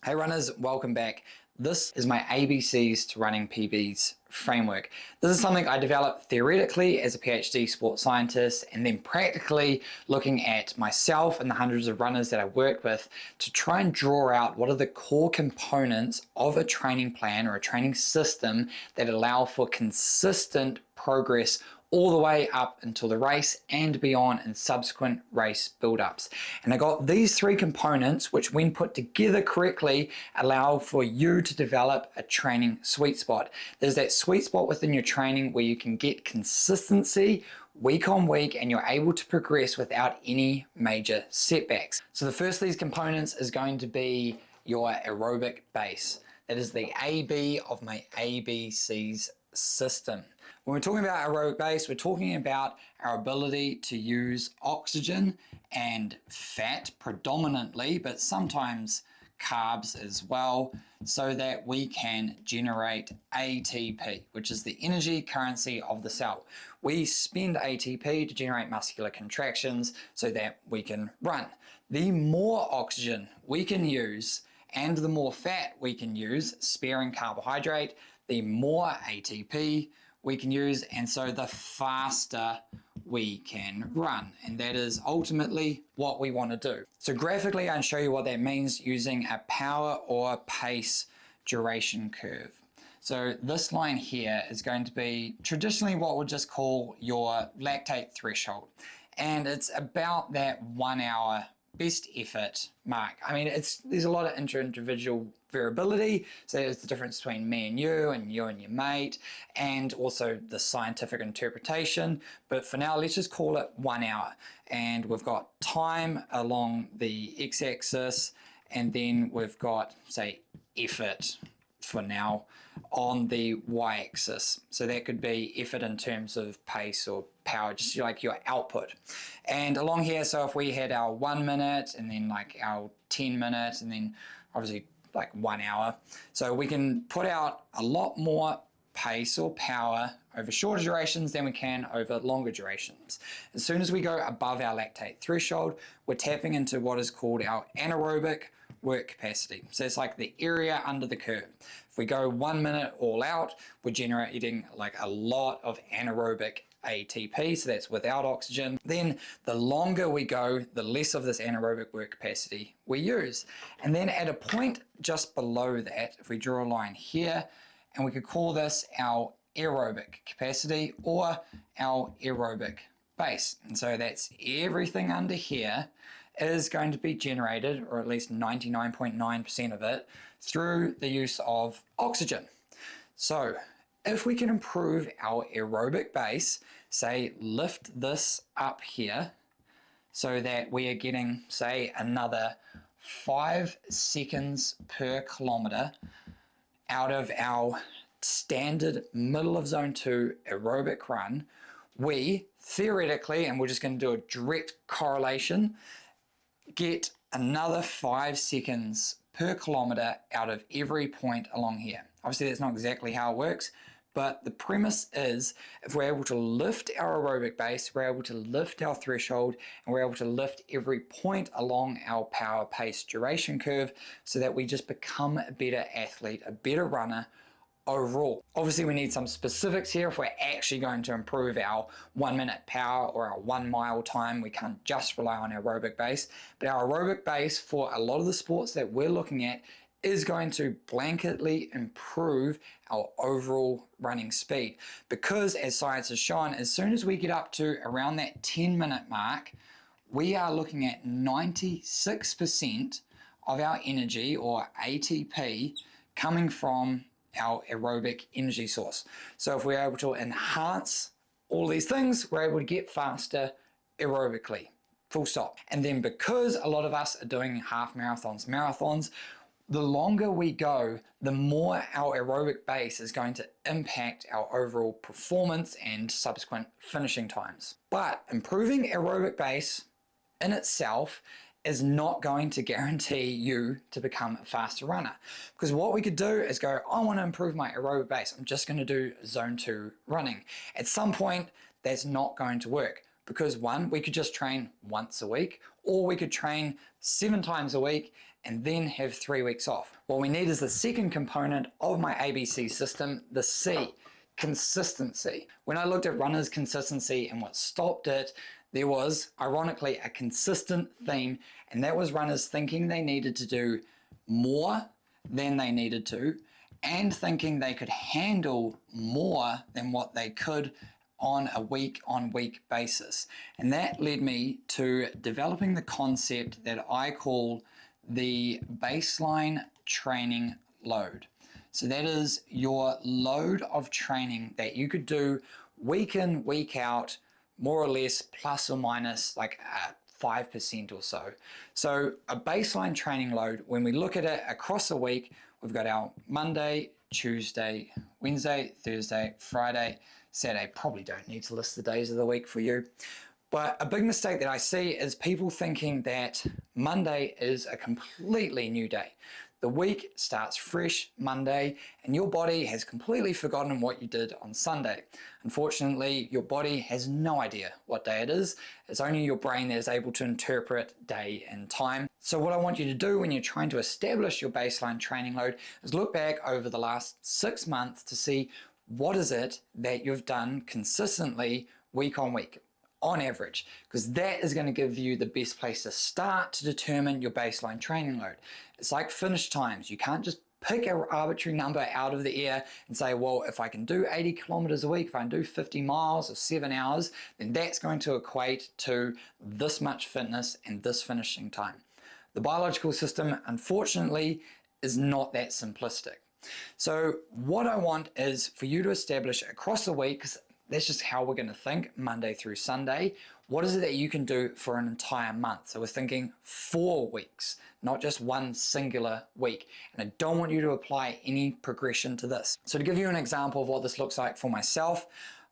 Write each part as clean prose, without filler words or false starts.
Hey runners, welcome back. This is my ABCs to running PBs framework. This is something I developed theoretically as a PhD sports scientist and then practically looking at myself and the hundreds of runners that I work with to try and draw out what are the core components of a training plan or a training system that allow for consistent progress all the way up until the race and beyond in subsequent race build-ups. And I got these three components which when put together correctly allow for you to develop a training sweet spot. There's that sweet spot within your training where you can get consistency week on week and you're able to progress without any major setbacks. So the first of these components is going to be your aerobic base. That is the AB of my ABCs system. When we're talking about aerobic base, we're talking about our ability to use oxygen and fat predominantly, but sometimes carbs as well, so that we can generate ATP, which is the energy currency of the cell. We spend ATP to generate muscular contractions so that we can run. The more oxygen we can use and the more fat we can use, sparing carbohydrate, the more ATP we can use, and so the faster we can run. And that is ultimately what we want to do. So graphically, I'll show you what that means using a power or pace duration curve. So this line here is going to be traditionally what we'll just call your lactate threshold. And it's about that 1 hour best effort mark. I mean, there's a lot of individual variability. So there's the difference between me and you your mate, and also the scientific interpretation. But for now, let's just call it 1 hour. And we've got time along the x-axis, and then we've got, say, effort for now on the y-axis. So that could be effort in terms of pace or power, just like your output. And along here, so if we had our 1 minute and then like our 10 minutes and then obviously like 1 hour, so we can put out a lot more pace or power over shorter durations than we can over longer durations. As soon as we go above our lactate threshold, we're tapping into what is called our anaerobic work capacity. So it's like the area under the curve. If we go 1 minute all out, we're generating like a lot of anaerobic ATP, so that's without oxygen. Then the longer we go, the less of this anaerobic work capacity we use. And then at a point just below that, if we draw a line here, and we could call this our aerobic capacity or our aerobic base. And so that's everything under here is going to be generated, or at least 99.9% of it, through the use of oxygen. So if we can improve our aerobic base, say lift this up here so that we are getting, say, another 5 seconds per kilometer out of our standard middle of zone 2 aerobic run, we theoretically, and we're just going to do a direct correlation, get another 5 seconds per kilometer out of every point along here. Obviously that's not exactly how it works, but the premise is if we're able to lift our aerobic base, we're able to lift our threshold, and we're able to lift every point along our power pace duration curve so that we just become a better athlete, a better runner overall. Obviously we need some specifics here if we're actually going to improve our 1 minute power or our 1 mile time. We can't just rely on aerobic base, but our aerobic base for a lot of the sports that we're looking at is going to blanketly improve our overall running speed, because as science has shown, as soon as we get up to around that 10-minute mark, we are looking at 96% of our energy or ATP coming from our aerobic energy source. So if we're able to enhance all these things, we're able to get faster aerobically, full stop. And then because a lot of us are doing half marathons, the longer we go, the more our aerobic base is going to impact our overall performance and subsequent finishing times. But improving aerobic base in itself is not going to guarantee you to become a faster runner. Because what we could do is go, I want to improve my aerobic base. I'm just going to do zone 2 running. At some point, that's not going to work. Because one, we could just train once a week, or we could train 7 times a week and then have 3 weeks off. What we need is the second component of my ABC system, the C, consistency. When I looked at runners' consistency and what stopped it, there was, ironically, a consistent theme, and that was runners thinking they needed to do more than they needed to, and thinking they could handle more than what they could on a week-on-week basis. And that led me to developing the concept that I call the baseline training load. So that is your load of training that you could do week in, week out, more or less plus or minus like 5% or so. So a baseline training load, when we look at it across a week, we've got our Monday, Tuesday, Wednesday, Thursday, Friday, Saturday. Probably don't need to list the days of the week for you. But a big mistake that I see is people thinking that Monday is a completely new day. The week starts fresh Monday and your body has completely forgotten what you did on Sunday. Unfortunately, your body has no idea what day it is. It's only your brain that is able to interpret day and time. So what I want you to do when you're trying to establish your baseline training load is look back over the last 6 months to see what is it that you've done consistently week on week, on average, because that is going to give you the best place to start to determine your baseline training load. It's like finish times. You can't just pick an arbitrary number out of the air and say, well, if I can do 80 kilometers a week, if I can do 50 miles or 7 hours, then that's going to equate to this much fitness and this finishing time. The biological system, unfortunately, is not that simplistic. So what I want is for you to establish across the week, because that's just how we're going to think Monday through Sunday. What is it that you can do for an entire month? So we're thinking 4 weeks, not just one singular week. And I don't want you to apply any progression to this. So to give you an example of what this looks like for myself,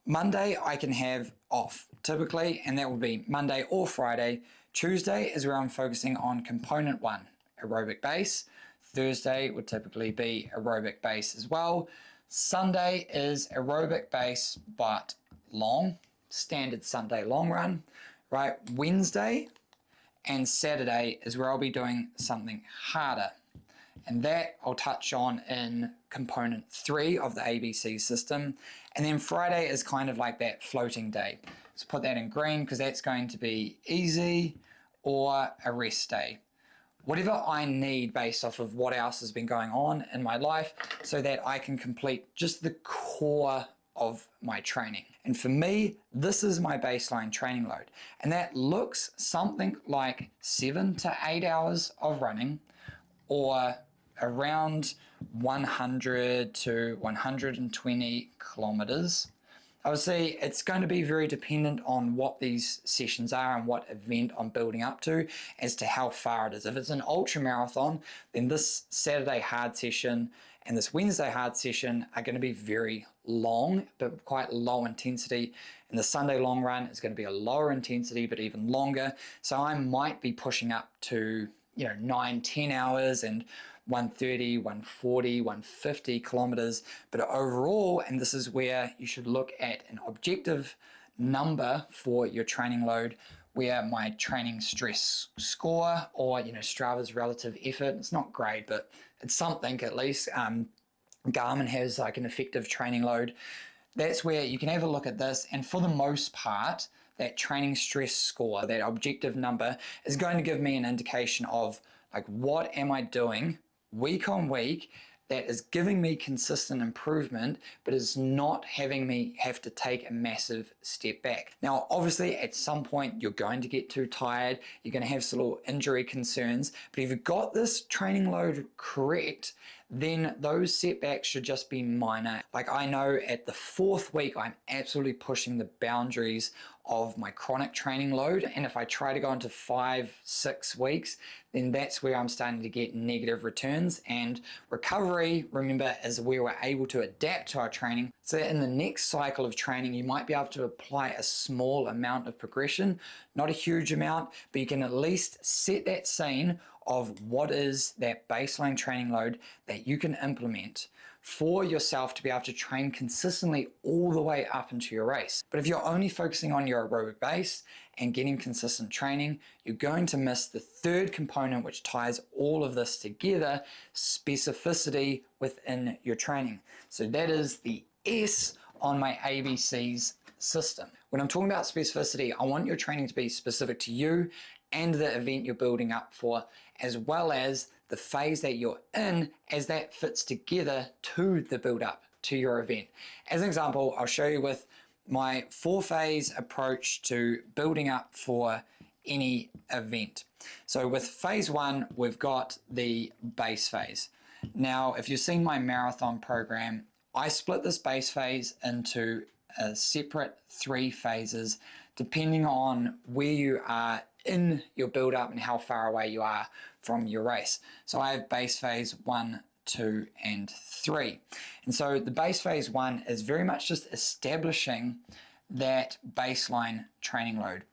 Monday I can have off typically, and that will be Monday or Friday. Tuesday is where I'm focusing on component 1, aerobic base. Thursday would typically be aerobic base as well. Sunday is aerobic base, but long, standard Sunday long run, right? Wednesday and Saturday is where I'll be doing something harder. And that I'll touch on in component 3 of the ABC system. And then Friday is kind of like that floating day. So put that in green because that's going to be easy or a rest day. Whatever I need based off of what else has been going on in my life so that I can complete just the core of my training. And for me, this is my baseline training load. And that looks something like 7 to 8 hours of running or around 100 to 120 kilometers. Obviously, it's going to be very dependent on what these sessions are and what event I'm building up to as to how far it is. If it's an ultra marathon, then this Saturday hard session and this Wednesday hard session are going to be very long, but quite low intensity. And the Sunday long run is going to be a lower intensity, but even longer. So I might be pushing up to 9, 10 hours and 130, 140, 150 kilometers. But overall, and this is where you should look at an objective number for your training load, where my training stress score or Strava's relative effort, it's not great, but it's something at least. Garmin has like an effective training load. That's where you can have a look at this, and for the most part, that training stress score, that objective number, is going to give me an indication of like what am I doing week on week that is giving me consistent improvement, but is not having me have to take a massive step back. Now, obviously, at some point, you're going to get too tired. You're going to have some little injury concerns. But if you've got this training load correct, then those setbacks should just be minor. Like I know at the 4th week, I'm absolutely pushing the boundaries of my chronic training load. And if I try to go into 5, 6 weeks, then that's where I'm starting to get negative returns. And recovery, remember, is where we're able to adapt to our training. So that in the next cycle of training, you might be able to apply a small amount of progression, not a huge amount, but you can at least set that scene of what is that baseline training load that you can implement for yourself to be able to train consistently all the way up into your race. But if you're only focusing on your aerobic base and getting consistent training, you're going to miss the third component which ties all of this together, specificity within your training. So that is the S on my ABCs system. When I'm talking about specificity, I want your training to be specific to you and the event you're building up for, as well as the phase that you're in as that fits together to the build up to your event. As an example, I'll show you with my 4-phase approach to building up for any event. So with phase 1, we've got the base phase. Now, if you've seen my marathon program, I split this base phase into a separate 3 phases depending on where you are in your build up and how far away you are from your race. So I have base phase 1, 2, and 3. And so the base phase 1 is very much just establishing that baseline training load.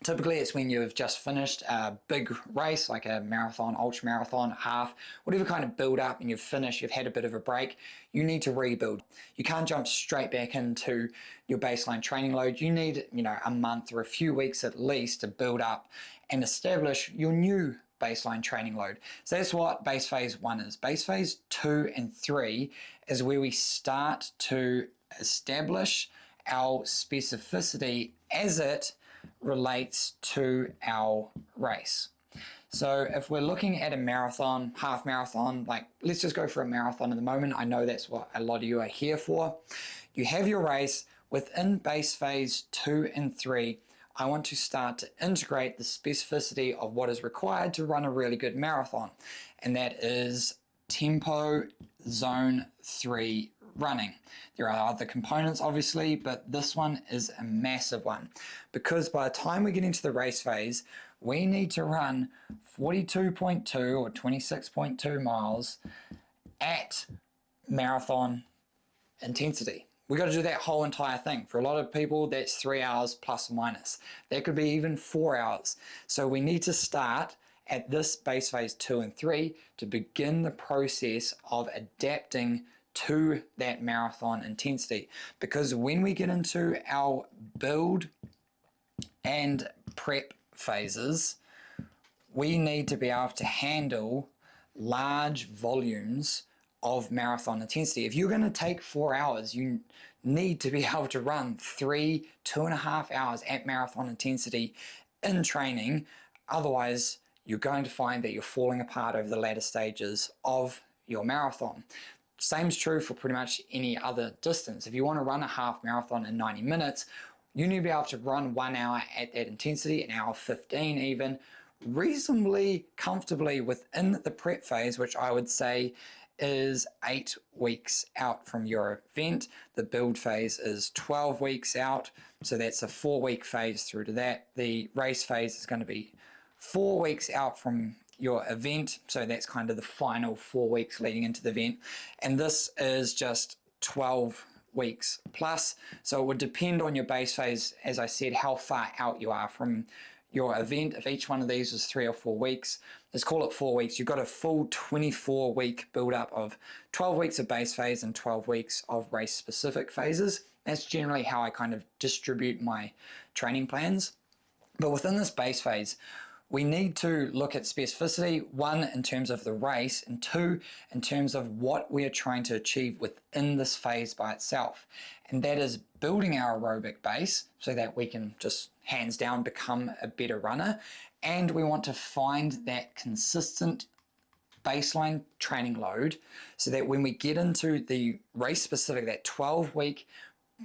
Typically, it's when you've just finished a big race, like a marathon, ultra marathon, half, whatever kind of build up, and you've finished, you've had a bit of a break, you need to rebuild. You can't jump straight back into your baseline training load. You need, a month or a few weeks at least to build up and establish your new baseline training load. So that's what base phase 1 is. Base phase 2 and 3 is where we start to establish our specificity as it relates to our race. So if we're looking at a marathon, half marathon, let's just go for a marathon at the moment. I know that's what a lot of you are here for. You have your race within base phase 2 and 3. I want to start to integrate the specificity of what is required to run a really good marathon. And that is tempo zone 3 running. There are other components obviously, but this one is a massive one because by the time we get into the race phase, we need to run 42.2 or 26.2 miles at marathon intensity. We got to do that whole entire thing. For a lot of people, that's 3 hours plus or minus. That could be even 4 hours. So we need to start at this base phase 2 and 3 to begin the process of adapting to that marathon intensity, because when we get into our build and prep phases, we need to be able to handle large volumes of marathon intensity. If you're going to take 4 hours, you need to be able to run 2.5 hours at marathon intensity in training. Otherwise, you're going to find that you're falling apart over the latter stages of your marathon. Same is true for pretty much any other distance. If you want to run a half marathon in 90 minutes, you need to be able to run 1 hour at that intensity, an hour 15 even, reasonably comfortably within the prep phase, which I would say is 8 weeks out from your event. The build phase is 12 weeks out, so that's a 4-week phase through to that. The race phase is going to be 4 weeks out from your event, so that's kind of the final 4 weeks leading into the event, and this is just 12 weeks plus. So it would depend on your base phase, as I said, how far out you are from your event. If each one of these was 3 or 4 weeks, let's call it 4 weeks, you've got a full 24-week build up of 12 weeks of base phase and 12 weeks of race specific phases. That's generally how I kind of distribute my training plans. But within this base phase, we need to look at specificity, 1, in terms of the race, and 2, in terms of what we are trying to achieve within this phase by itself. And that is building our aerobic base so that we can just hands down become a better runner. And we want to find that consistent baseline training load so that when we get into the race specific, that 12-week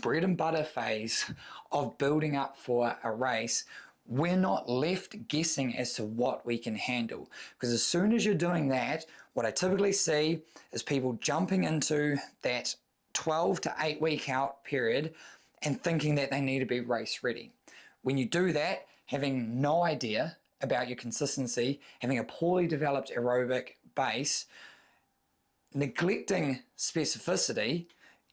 bread and butter phase of building up for a race, we're not left guessing as to what we can handle. Because as soon as you're doing that, what I typically see is people jumping into that 12 to 8 week out period and thinking that they need to be race ready. When you do that, having no idea about your consistency, having a poorly developed aerobic base, neglecting specificity,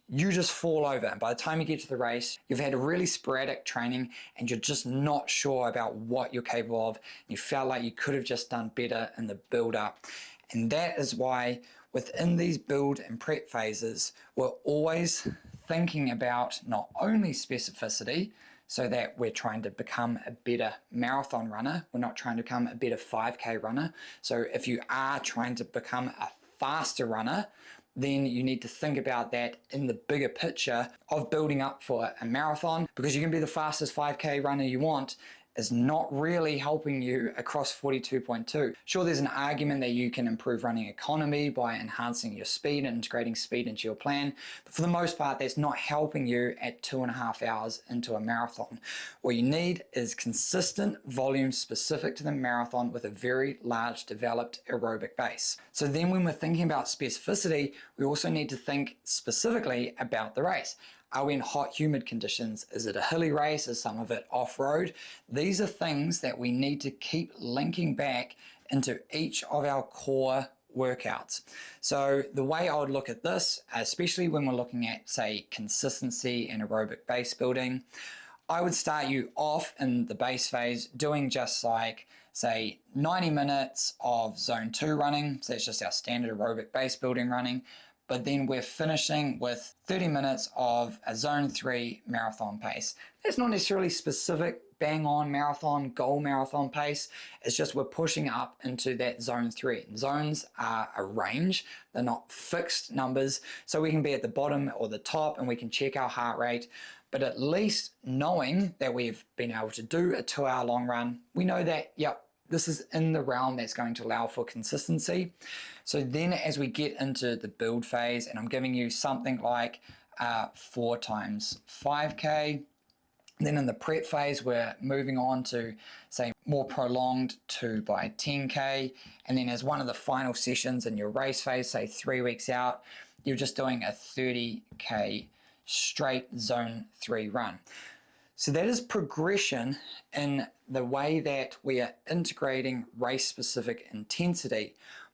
you just fall over. And by the time you get to the race, you've had a really sporadic training and you're just not sure about what you're capable of. You felt like you could have just done better in the build up. And that is why within these build and prep phases, we're always thinking about not only specificity, so that we're trying to become a better marathon runner. We're not trying to become a better 5K runner. So if you are trying to become a faster runner, then you need to think about that in the bigger picture of building up for a marathon, because you can be the fastest 5K runner you want is not really helping you across 42.2. Sure, there's an argument that you can improve running economy by enhancing your speed and integrating speed into your plan, but for the most part, that's not helping you at 2.5 hours into a marathon. What you need is consistent volume specific to the marathon with a very large developed aerobic base. So then when we're thinking about specificity, we also need to think specifically about the race. Are we in hot, humid conditions? Is it a hilly race? Is some of it off-road? These are things that we need to keep linking back into each of our core workouts. So the way I would look at this, especially when we're looking at, say, consistency and aerobic base building, I would start you off in the base phase doing just like, say, 90 minutes of zone 2 running. So that's just our standard aerobic base building running. But then we're finishing with 30 minutes of a zone 3 marathon pace. That's not necessarily specific bang on marathon, goal marathon pace. It's just we're pushing up into that zone 3. Zones are a range. They're not fixed numbers. So we can be at the bottom or the top and we can check our heart rate. But at least knowing that we've been able to do a 2-hour long run, we know that, yep, this is in the realm that's going to allow for consistency. So then as we get into the build phase, and I'm giving you something like 4 times 5K, then in the prep phase, we're moving on to, say, more prolonged 2 by 10K. And then as one of the final sessions in your race phase, say 3 weeks out, you're just doing a 30K straight zone 3 run. So that is progression in the way that we are integrating race-specific intensity,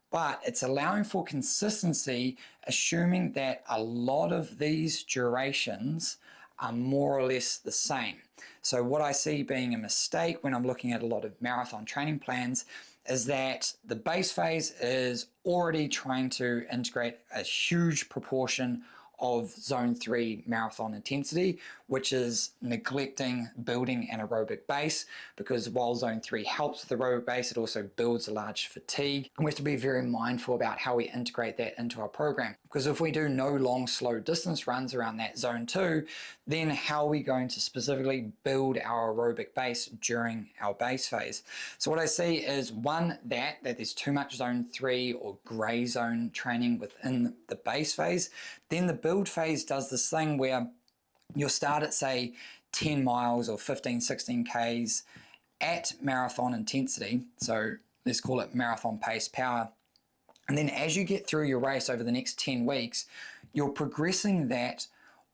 but it's allowing for consistency, assuming that a lot of these durations are more or less the same. So what I see being a mistake when I'm looking at a lot of marathon training plans is that the base phase is already trying to integrate a huge proportion of zone 3 marathon intensity, which is neglecting building an aerobic base, because while zone 3 helps with the aerobic base, it also builds a large fatigue. And we have to be very mindful about how we integrate that into our program, because if we do no long, slow distance runs around that zone 2, then how are we going to specifically build our aerobic base during our base phase? So what I see is, one, that there's too much zone 3 or gray zone training within the base phase. Then the build phase does this thing where you'll start at, say, 10 miles or 15, 16 Ks at marathon intensity. So let's call it marathon pace power. And then as you get through your race over the next 10 weeks, you're progressing that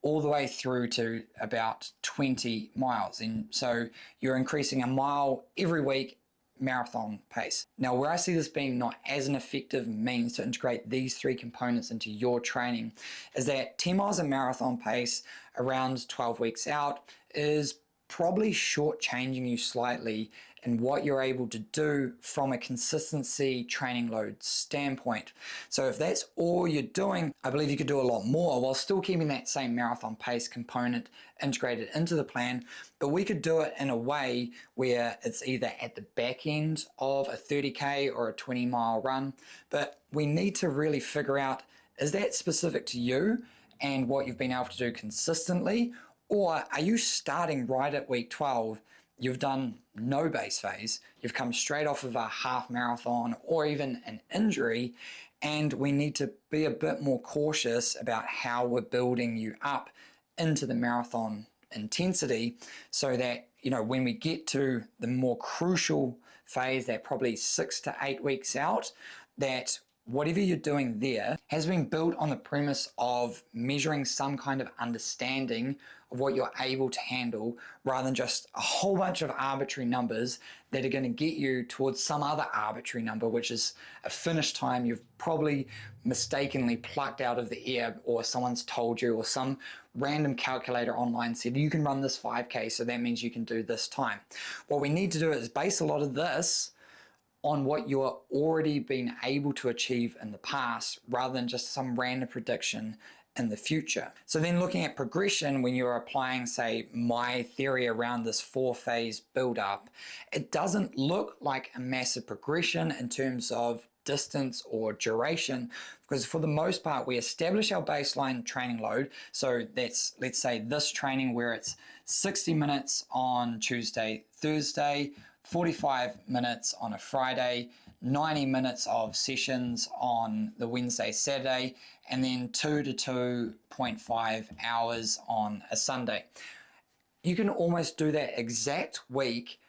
all the way through to about 20 miles. And so you're increasing a mile every week marathon pace. Now, where I see this being not as an effective means to integrate these 3 components into your training is that 10 miles a marathon pace around 12 weeks out is probably shortchanging you slightly in what you're able to do from a consistency training load standpoint. So if that's all you're doing, I believe you could do a lot more while still keeping that same marathon pace component integrated into the plan. But we could do it in a way where it's either at the back end of a 30K or a 20-mile run. But we need to really figure out, is that specific to you and what you've been able to do consistently? Or are you starting right at week 12? You've done no base phase, you've come straight off of a half marathon or even an injury, and we need to be a bit more cautious about how we're building you up into the marathon intensity, so that, you know, when we get to the more crucial phase, that probably 6 to 8 weeks out, that whatever you're doing there has been built on the premise of measuring some kind of understanding of what you're able to handle, rather than just a whole bunch of arbitrary numbers that are going to get you towards some other arbitrary number, which is a finish time you've probably mistakenly plucked out of the air, or someone's told you, or some random calculator online said you can run this 5K, so that means you can do this time. What we need to do is base a lot of this on what you're already been able to achieve in the past, rather than just some random prediction in the future. So then looking at progression, when you're applying, say, my theory around this 4-phase build-up, it doesn't look like a massive progression in terms of distance or duration, because for the most part we establish our baseline training load. So that's, let's say, this training where it's 60 minutes on Tuesday, Thursday, 45 minutes on a Friday, 90 minutes of sessions on the Wednesday, Saturday, and then 2 to 2.5 hours on a Sunday. You can almost do that exact week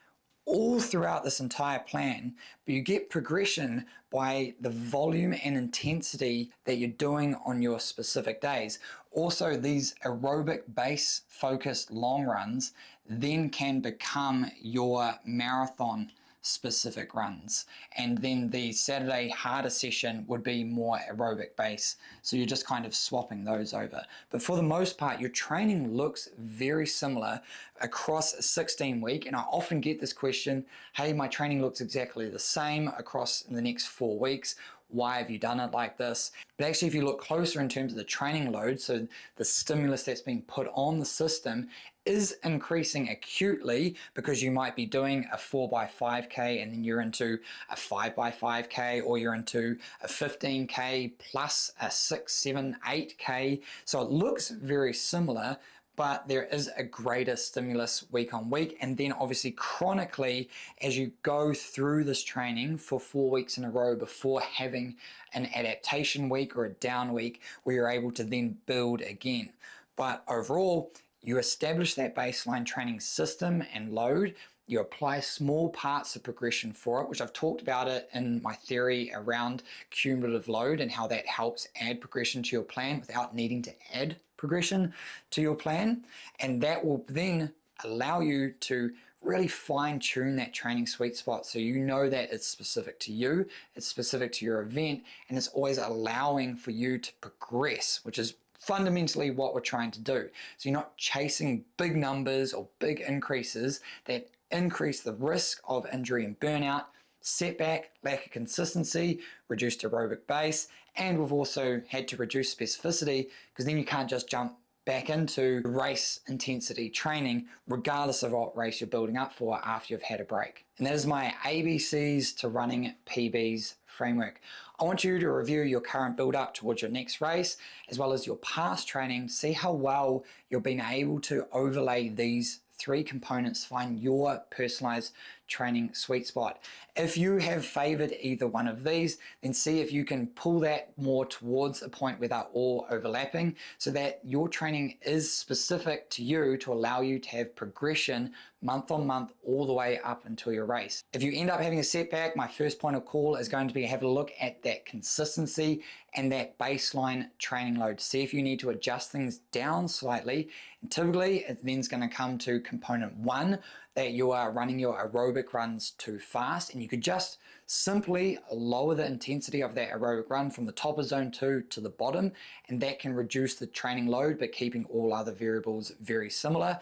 all throughout this entire plan, but you get progression by the volume and intensity that you're doing on your specific days. Also, these aerobic base focused long runs then can become your marathon specific runs, and then the Saturday harder session would be more aerobic base, so you're just kind of swapping those over. But for the most part, your training looks very similar across a 16-week, and I often get this question, hey, my training looks exactly the same across the next 4 weeks. Why have you done it like this? But actually, if you look closer in terms of the training load, so the stimulus that's being put on the system is increasing acutely, because you might be doing a 4x5K and then you're into a 5x5K, or you're into a 15K plus a 6, 7, 8K. So it looks very similar, but there is a greater stimulus week on week. And then obviously chronically, as you go through this training for 4 weeks in a row before having an adaptation week or a down week, where you're able to then build again. But overall, you establish that baseline training system and load. You apply small parts of progression for it, which I've talked about it in my theory around cumulative load and how that helps add progression to your plan without needing to add progression to your plan. And that will then allow you to really fine tune that training sweet spot, so you know that it's specific to you, it's specific to your event, and it's always allowing for you to progress, which is fundamentally what we're trying to do. So you're not chasing big numbers or big increases that increase the risk of injury and burnout, setback, lack of consistency, reduced aerobic base, and we've also had to reduce specificity, because then you can't just jump back into race intensity training regardless of what race you're building up for after you've had a break. And that is my ABCs to running PBs framework. I want you to review your current build up towards your next race, as well as your past training, see how well you've been able to overlay these 3 components, find your personalized training sweet spot. If you have favored either one of these, then see if you can pull that more towards a point where they're all overlapping, so that your training is specific to you to allow you to have progression month on month all the way up until your race. If you end up having a setback, my first point of call is going to be have a look at that consistency and that baseline training load. See if you need to adjust things down slightly. And typically it then's going to come to component 1, that you are running your aerobic runs too fast, and you could just simply lower the intensity of that aerobic run from the top of zone 2 to the bottom, and that can reduce the training load but keeping all other variables very similar.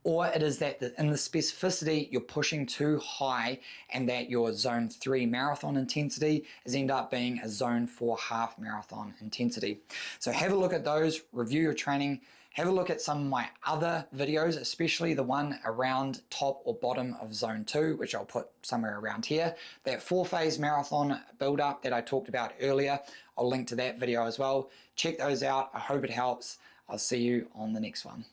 Or it is that in the specificity you're pushing too high, and that your zone 3 marathon intensity is end up being a zone 4 half marathon intensity. So have a look at those, review your training, have a look at some of my other videos, especially the one around top or bottom of zone 2, which I'll put somewhere around here. That 4-phase marathon build up that I talked about earlier, I'll link to that video as well. Check those out. I hope it helps. I'll see you on the next one.